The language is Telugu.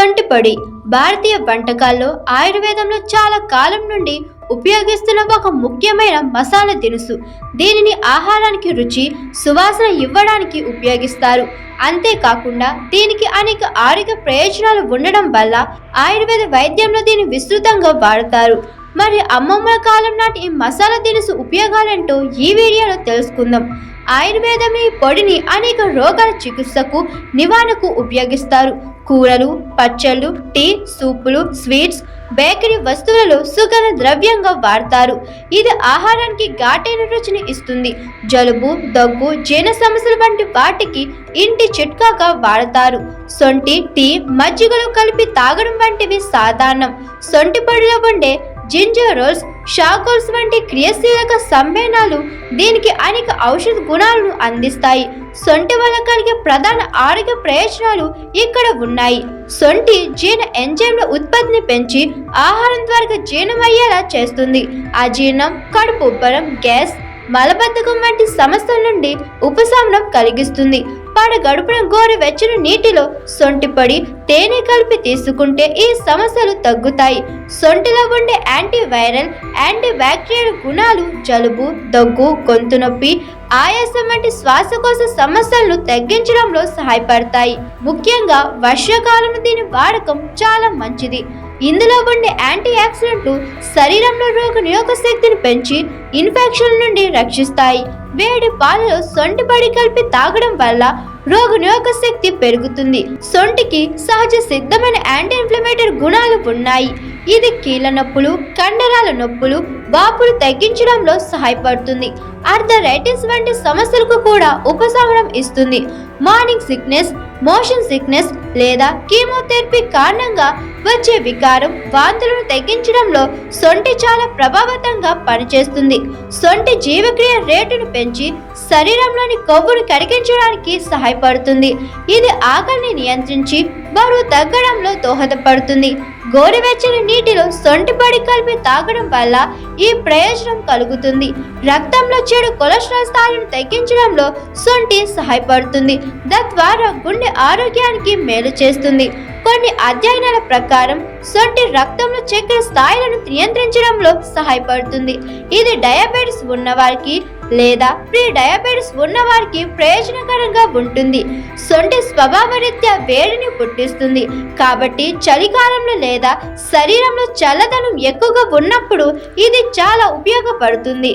సొంటి పొడి భారతీయ వంటకాల్లో ఆయుర్వేదంలో చాలా కాలం నుండి ఉపయోగిస్తున్న ఒక ముఖ్యమైన మసాలా దినుసు. దీనిని ఆహారానికి రుచి, సువాసన ఇవ్వడానికి ఉపయోగిస్తారు. అంతేకాకుండా దీనికి అనేక ఆరోగ్య ప్రయోజనాలు ఉండడం వల్ల ఆయుర్వేద వైద్యంలో దీన్ని విస్తృతంగా వాడతారు. మరి అమ్మమ్మల కాలం నాటి ఈ మసాలా దినుసు ఉపయోగాలేంటో ఈ వీడియోలో తెలుసుకుందాం. ఆయుర్వేదం ఈ పొడిని అనేక రోగాల చికిత్సకు, నివారణకు ఉపయోగిస్తారు. కూరలు, పచ్చళ్ళు, టీ, సూపులు, స్వీట్స్, బేకరీ వస్తువులలో సుగంధ ద్రవ్యంగా వాడతారు. ఇది ఆహారానికి ఘాటైన రుచిని ఇస్తుంది. జలుబు, దగ్గు, జీర్ణ సమస్యల వంటి వాటికి ఇంటి చిట్కాగా వాడతారు. సొంటి, టీ, మజ్జిగలో కలిపి తాగడం వంటివి సాధారణం. సొంటి పొడిలో ఉండే జింజరోల్స్, షాకోల్స్ వంటి క్రియాశీలక సమ్మేళనాలు దీనికి అనేక ఔషధ గుణాలను అందిస్తాయి. సొంటి వల్ల కలిగే ప్రధాన ఆరోగ్య ప్రయోజనాలు ఇక్కడ ఉన్నాయి. సొంటి జీర్ణ ఎంజైమ్ల ఉత్పత్తిని పెంచి ఆహారం త్వరగా జీర్ణమయ్యేలా చేస్తుంది. అజీర్ణం, కడుపు ఉబ్బరం, గ్యాస్, మలబద్ధకం వంటి సమస్యల నుండి ఉపశమనం కలిగిస్తుంది. పడగడుపున గోరువెచ్చని నీటిలో సొంటి పొడి, తేనె కలిపి తీసుకుంటే ఈ సమస్యలు తగ్గుతాయి. సొంటిలో ఉండే యాంటీవైరల్, యాంటీ బ్యాక్టీరియల్ గుణాలు జలుబు, దగ్గు, గొంతు నొప్పి, ఆయాసం వంటి శ్వాసకోశ సమస్యలను తగ్గించడంలో సహాయపడతాయి. ముఖ్యంగా వర్షాకాలంలో దీని వాడకం చాలా మంచిది. ఇందులో ఉండే యాంటీ ఆక్సిడెంట్లు శరీరంలో రోగ నిరోధక శక్తిని పెంచి ఇన్ఫెక్షన్ల నుండి రక్షిస్తాయి. వేడి పాలలో సొంటి పొడి కలిపి తాగడం వల్ల రోగ నిరోధక శక్తి పెరుగుతుంది. సొంటికి సహజ సిద్ధమైన యాంటీ ఇన్ఫ్లమేటరీ గుణాలు ఉన్నాయి. ఇది కీళ్ళ నొప్పులు, కండరాల నొప్పులు, వాపులు తగ్గించడంలో సహాయపడుతుంది. ఆర్థరైటిస్ వంటి సమస్యలకు కూడా ఉపశమనం ఇస్తుంది. మార్నింగ్ సిక్నెస్, మోషన్ సిక్నెస్ లేదా కీమోథెరపీ కారణంగా వచ్చే వికారం, వాంతులను తగ్గించడంలో సొంటి చాలా ప్రభావవంతంగా పనిచేస్తుంది. సొంటి జీవక్రియ రేటును పెంచి శరీరంలోని కొవ్వును కరిగించడానికి సహాయపడుతుంది. ఇది ఆకలిని నియంత్రించి బరువు తగ్గడంలో దోహదపడుతుంది. గోరువెచ్చని నీటిలో సొంటి పొడి కలిపి తాగడం వల్ల ఈ ప్రయోజనం కలుగుతుంది. రక్తంలో చెడు కొలెస్ట్రాల్ స్థాయిలను తగ్గించడంలో సొంటి సహాయపడుతుంది. తద్వారా గుండె ఆరోగ్యానికి మేలు చేస్తుంది. కొన్ని అధ్యయనాల ప్రకారం సొంటి రక్తంలో చక్కెర స్థాయిలను నియంత్రించడంలో సహాయపడుతుంది. ఇది డయాబెటిస్ ఉన్నవారికి లేదా ప్రీ డయాబెటిస్ ఉన్నవారికి ప్రయోజనకరంగా ఉంటుంది. సొంటి స్వభావరీత్యా వేడిని పుట్టిస్తుంది కాబట్టి చలికాలంలో లేదా శరీరంలో చల్లదనం ఎక్కువగా ఉన్నప్పుడు ఇది చాలా ఉపయోగపడుతుంది.